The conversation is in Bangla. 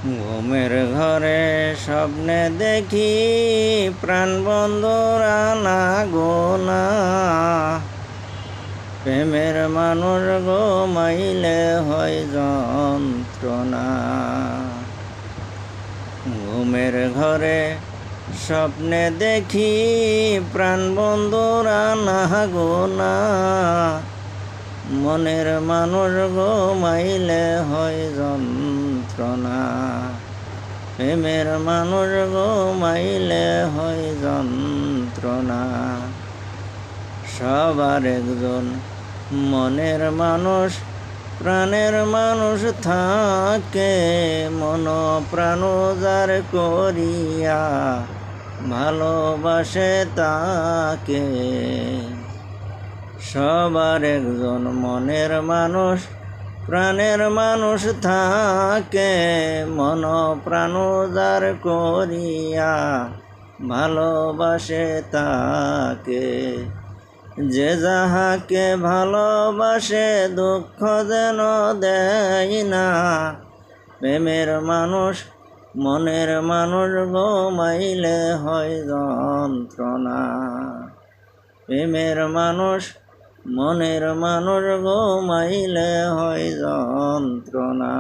ঘুমের ঘরে স্বপ্নে দেখি প্রাণ বন্ধুরা না গোনা, প্রেমের মানুষ ঘুমাইলে হয় যন্ত্রণা। ঘুমের ঘরে স্বপ্নে দেখি প্রাণ বন্ধুরা না গোনা, মনের মানুষ ঘুমাইলে হয় যন্ত্রণা। প্রেমের মানুষ ঘুমাইলে হয় যন্ত্রণা। সবার একজন মনের মানুষ প্রাণের মানুষ থাকে, মন প্রাণ যার করিয়া ভালোবাসে তাকে। সবার একজন মনের মানুষ প্রাণের মানুষ থাকে, মন প্রাণ যার করিয়া ভালোবাসে তাকে। যে যাহাকে ভালোবাসে দুঃখ যেন দেয় না, প্রেমের মানুষ মনের মানুষ ঘুমাইলে হয় যন্ত্রণা। প্রেমের মানুষ মনের মানুষ ঘুমাইলে হয় যন্ত্রণা।